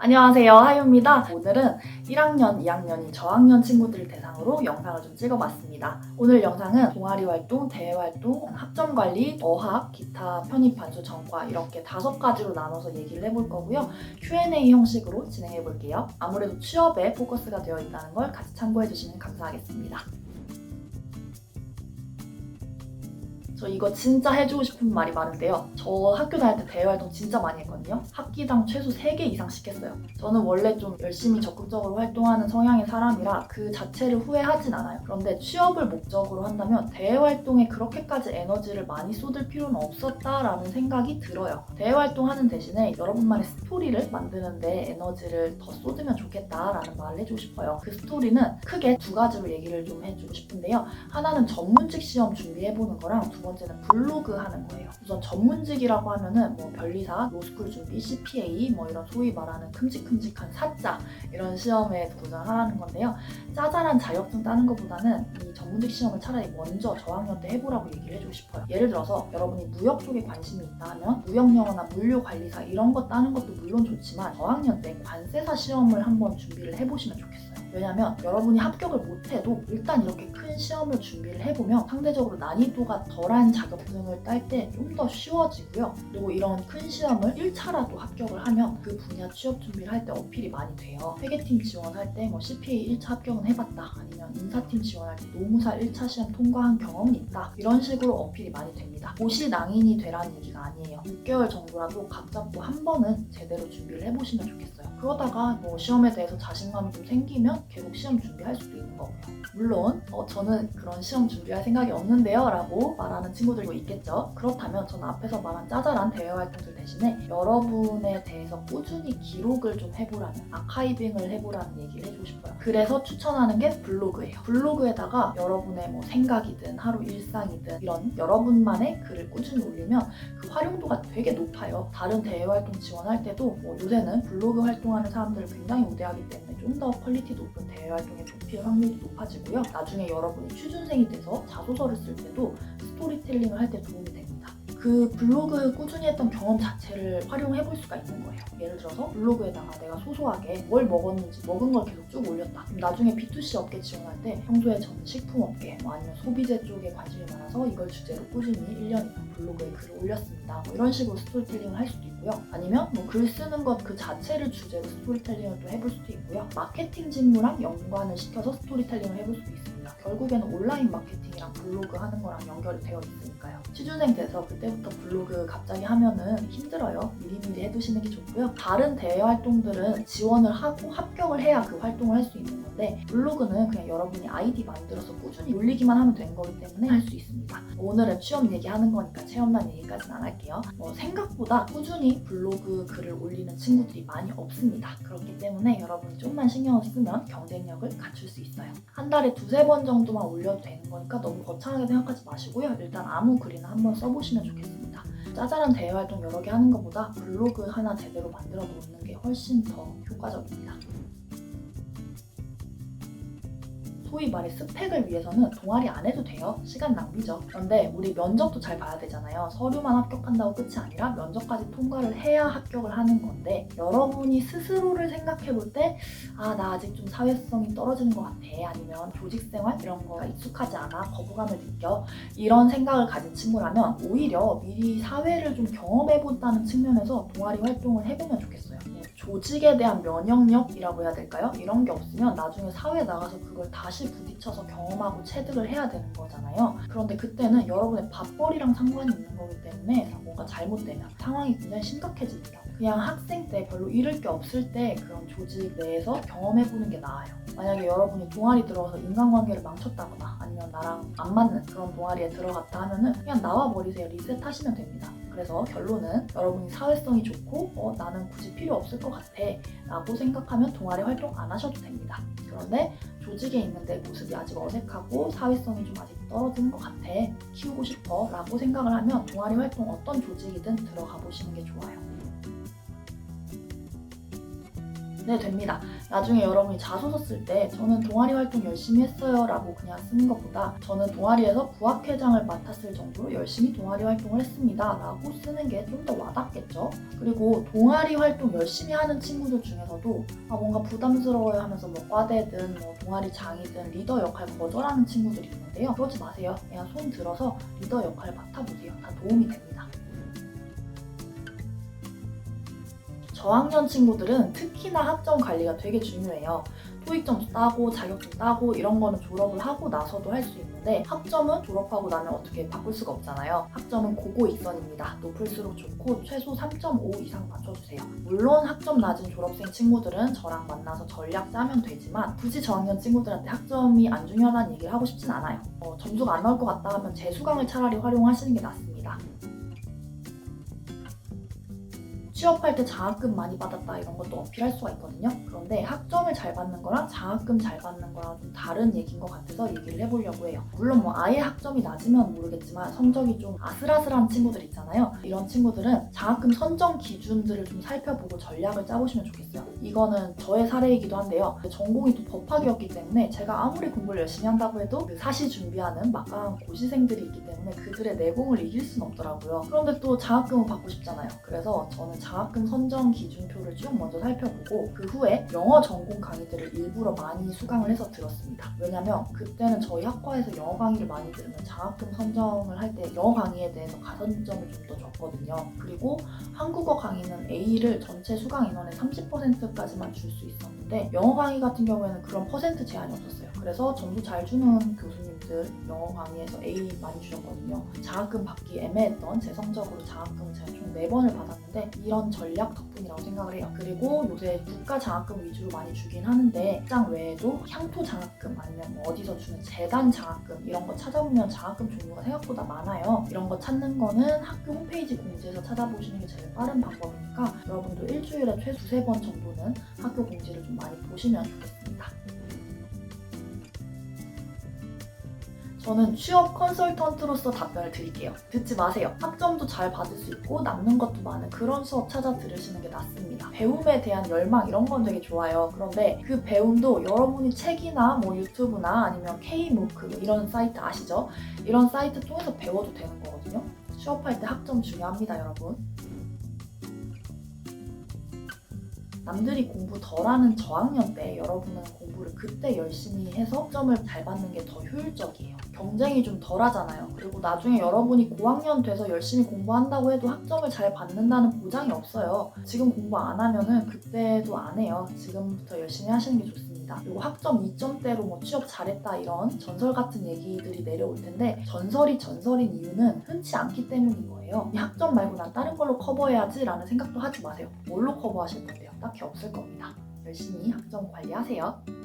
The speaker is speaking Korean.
안녕하세요, 하유입니다. 오늘은 1학년, 2학년인 저학년 친구들을 대상으로 영상을 좀 찍어봤습니다. 오늘 영상은 동아리 활동, 대회 활동, 학점 관리, 어학, 기타, 편입, 반수, 전과 이렇게 5가지로 나눠서 얘기를 해볼 거고요. Q&A 형식으로 진행해 볼게요. 아무래도 취업에 포커스가 되어 있다는 걸 같이 참고해 주시면 감사하겠습니다. 저 이거 진짜 해주고 싶은 말이 많은데요. 저 학교 다닐 때 대외활동 진짜 많이 했거든요. 학기당 최소 3개 이상씩 했어요. 저는 원래 좀 열심히 적극적으로 활동하는 성향의 사람이라 그 자체를 후회하진 않아요. 그런데 취업을 목적으로 한다면 대외활동에 그렇게까지 에너지를 많이 쏟을 필요는 없었다라는 생각이 들어요. 대외활동하는 대신에 여러분만의 스토리를 만드는데 에너지를 더 쏟으면 좋겠다라는 말을 해주고 싶어요. 그 스토리는 크게 2가지로 얘기를 좀 해주고 싶은데요. 하나는 전문직 시험 준비해보는 거랑 두 번째는 블로그 하는 거예요. 우선 전문직이라고 하면은 뭐 변리사, 로스쿨 준비, CPA 뭐 이런 소위 말하는 큼직큼직한 사짜 이런 시험에 도전하라는 건데요. 짜잘한 자격증 따는 것보다는 이 전문직 시험을 차라리 먼저 저학년 때 해보라고 얘기를 해주고 싶어요. 예를 들어서 여러분이 무역 쪽에 관심이 있다 하면 무역영어나 물류관리사 이런 거 따는 것도 물론 좋지만 저학년 때 관세사 시험을 한번 준비를 해보시면 좋겠어요. 왜냐면 여러분이 합격을 못해도 일단 이렇게 큰 시험을 준비를 해보면 상대적으로 난이도가 덜한 자격증을 딸 때 좀 더 쉬워지고요. 그리고 이런 큰 시험을 1차라도 합격을 하면 그 분야 취업 준비를 할 때 어필이 많이 돼요. 회계팀 지원할 때 뭐 CPA 1차 합격은 해봤다. 아니면 인사팀 지원할 때 노무사 1차 시험 통과한 경험이 있다. 이런 식으로 어필이 많이 됩니다. 고시낭인이 되라는 얘기가 아니에요. 6개월 정도라도 각 잡고 한 번은 제대로 준비를 해보시면 좋겠어요. 그러다가 뭐 시험에 대해서 자신감이 좀 생기면 계속 시험 준비할 수도 있는 거고요. 물론 저는 그런 시험 준비할 생각이 없는데요 라고 말하는 친구들도 있겠죠. 그렇다면 저는 앞에서 말한 짜잘한 대외 활동들 대신에 여러분에 대해서 꾸준히 기록을 좀 해보라는, 아카이빙을 해보라는 얘기를 해주고 싶어요. 그래서 추천하는 게 블로그예요. 블로그에다가 여러분의 뭐 생각이든 하루 일상이든 이런 여러분만의 글을 꾸준히 올리면 그 활용도가 되게 높아요. 다른 대외 활동 지원할 때도 뭐 요새는 블로그 활동하는 사람들을 굉장히 우대하기 때문에 좀 더 퀄리티 높은 대외 활동에 뽑힐 확률이 높아지고요. 나중에 여러분이 취준생이 돼서 자소서를 쓸 때도 스토리텔링을 할 때 도움이 됩니다. 그 블로그 꾸준히 했던 경험 자체를 활용해 볼 수가 있는 거예요. 예를 들어서 블로그에다가 내가 소소하게 뭘 먹었는지 먹은 걸 계속 쭉 올렸다. 그럼 나중에 B2C 업계 지원할 때 평소에 저는 식품업계 뭐 아니면 소비재 쪽에 관심이 많아서 이걸 주제로 꾸준히 1년 이상 블로그에 글을 올렸습니다. 뭐 이런 식으로 스토리텔링을 할 수도 있고요. 아니면 뭐 글 쓰는 것 그 자체를 주제로 스토리텔링을 또 해볼 수도 있고요. 마케팅 직무랑 연관을 시켜서 스토리텔링을 해볼 수도 있습니다. 결국에는 온라인 마케팅이랑 블로그 하는 거랑 연결이 되어 있으니까요. 취준생 돼서 그때부터 블로그 갑자기 하면은 힘들어요. 미리미리 해두시는 게 좋고요. 다른 대외 활동들은 지원을 하고 합격을 해야 그 활동을 할 수 있는 건데 블로그는 그냥 여러분이 아이디 만들어서 꾸준히 올리기만 하면 되는 거기 때문에 할 수 있습니다. 오늘은 취업 얘기하는 거니까 체험단 얘기까지는 안 할게요. 생각보다 꾸준히 블로그 글을 올리는 친구들이 많이 없습니다. 그렇기 때문에 여러분이 좀만 신경을 쓰면 경쟁력을 갖출 수 있어요. 한 달에 2-3번 정도만 올려도 되는 거니까 너무 거창하게 생각하지 마시고요. 일단 아무 글이나 한번 써보시면 좋겠습니다. 짜잘한 대외 활동 여러 개 하는 것보다 블로그 하나 제대로 만들어 놓는 게 훨씬 더 효과적입니다. 소위 말해 스펙을 위해서는 동아리 안 해도 돼요. 시간 낭비죠. 그런데 우리 면접도 잘 봐야 되잖아요. 서류만 합격한다고 끝이 아니라 면접까지 통과를 해야 합격을 하는 건데 여러분이 스스로를 생각해 볼 때 나 아직 좀 사회성이 떨어지는 것 같아. 아니면 조직생활 이런 거가 익숙하지 않아. 거부감을 느껴. 이런 생각을 가진 친구라면 오히려 미리 사회를 좀 경험해본다는 측면에서 동아리 활동을 해보면 좋겠어요. 조직에 대한 면역력이라고 해야 될까요? 이런 게 없으면 나중에 사회에 나가서 그걸 다시 부딪혀서 경험하고 체득을 해야 되는 거잖아요. 그런데 그때는 여러분의 밥벌이랑 상관이 있는 거기 때문에 뭔가 잘못되면 상황이 굉장히 심각해집니다. 그냥 학생 때 별로 잃을 게 없을 때 그런 조직 내에서 경험해보는 게 나아요. 만약에 여러분이 동아리 들어가서 인간관계를 망쳤다거나 아니면 나랑 안 맞는 그런 동아리에 들어갔다 하면은 그냥 나와버리세요. 리셋하시면 됩니다. 그래서 결론은 여러분이 사회성이 좋고 나는 굳이 필요 없을 것 같아 라고 생각하면 동아리 활동 안 하셔도 됩니다. 그런데 조직에 있는데 모습이 아직 어색하고 사회성이 좀 아직 떨어지는 것 같아 키우고 싶어 라고 생각을 하면 동아리 활동 어떤 조직이든 들어가 보시는 게 좋아요. 네, 됩니다. 나중에 여러분이 자소서 쓸 때 저는 동아리 활동 열심히 했어요 라고 그냥 쓰는 것보다 저는 동아리에서 부학회장을 맡았을 정도로 열심히 동아리 활동을 했습니다 라고 쓰는 게 좀 더 와닿겠죠. 그리고 동아리 활동 열심히 하는 친구들 중에서도 뭔가 부담스러워요 하면서 뭐 과대든 뭐 동아리 장이든 리더 역할 거절하는 친구들이 있는데요. 그러지 마세요. 그냥 손 들어서 리더 역할 맡아보세요. 다 도움이 됩니다. 저학년 친구들은 특히나 학점 관리가 되게 중요해요. 토익 점수 따고 자격증 따고 이런 거는 졸업을 하고 나서도 할 수 있는데 학점은 졸업하고 나면 어떻게 바꿀 수가 없잖아요. 학점은 고고익선입니다. 높을수록 좋고 최소 3.5 이상 맞춰주세요. 물론 학점 낮은 졸업생 친구들은 저랑 만나서 전략 짜면 되지만 굳이 저학년 친구들한테 학점이 안 중요하다는 얘기를 하고 싶진 않아요. 점수가 안 나올 것 같다 하면 재수강을 차라리 활용하시는 게 낫습니다. 취업할 때 장학금 많이 받았다 이런 것도 어필할 수가 있거든요. 그런데 학점을 잘 받는 거랑 장학금 잘 받는 거랑 좀 다른 얘기인 것 같아서 얘기를 해보려고 해요. 물론 뭐 아예 학점이 낮으면 모르겠지만 성적이 좀 아슬아슬한 친구들 있잖아요. 이런 친구들은 장학금 선정 기준들을 좀 살펴보고 전략을 짜보시면 좋겠어요. 이거는 저의 사례이기도 한데요. 전공이 또 법학이었기 때문에 제가 아무리 공부를 열심히 한다고 해도 그 사시 준비하는 막강한 고시생들이 있기 때문에 그들의 내공을 이길 수는 없더라고요. 그런데 또 장학금을 받고 싶잖아요. 그래서 저는 장학금 선정 기준표를 쭉 먼저 살펴보고 그 후에 영어 전공 강의들을 일부러 많이 수강을 해서 들었습니다. 왜냐면 그때는 저희 학과에서 영어 강의를 많이 들으면 장학금 선정을 할 때 영어 강의에 대해서 가산점을 좀 더 줬거든요. 그리고 한국어 강의는 A를 전체 수강 인원의 30%까지만 줄 수 있었는데 영어 강의 같은 경우에는 그런 퍼센트 제한이 없었어요. 그래서 점수 잘 주는 교수님들 영어 강의에서 A 많이 주셨거든요. 장학금 받기 애매했던 제 성적으로 장학금을 제가 총 4번을 받았는데 이런 전략 덕분이라고 생각을 해요. 그리고 요새 국가 장학금 위주로 많이 주긴 하는데 직장 외에도 향토 장학금 아니면 뭐 어디서 주는 재단 장학금 이런 거 찾아보면 장학금 종류가 생각보다 많아요. 이런 거 찾는 거는 학교 홈페이지 공지에서 찾아보시는 게 제일 빠른 방법이니까 여러분도 일주일에 최소 2-3번 정도는 학교 공지를 좀 많이 보시면 좋겠습니다. 저는 취업 컨설턴트로서 답변을 드릴게요. 듣지 마세요. 학점도 잘 받을 수 있고 남는 것도 많은 그런 수업 찾아 들으시는 게 낫습니다. 배움에 대한 열망 이런 건 되게 좋아요. 그런데 그 배움도 여러분이 책이나 뭐 유튜브나 아니면 K무크 이런 사이트 아시죠? 이런 사이트 통해서 배워도 되는 거거든요. 취업할 때 학점 중요합니다, 여러분. 남들이 공부 덜하는 저학년 때 여러분은 공부를 그때 열심히 해서 학점을 잘 받는 게 더 효율적이에요. 경쟁이 좀 덜하잖아요. 그리고 나중에 여러분이 고학년 돼서 열심히 공부한다고 해도 학점을 잘 받는다는 보장이 없어요. 지금 공부 안 하면은 그때도 안 해요. 지금부터 열심히 하시는 게 좋습니다. 그리고 학점 2점대로 뭐 취업 잘했다 이런 전설 같은 얘기들이 내려올 텐데 전설이 전설인 이유는 흔치 않기 때문인 거예요. 이 학점 말고 난 다른 걸로 커버해야지 라는 생각도 하지 마세요. 뭘로 커버하실 건데요? 딱히 없을 겁니다. 열심히 학점 관리하세요.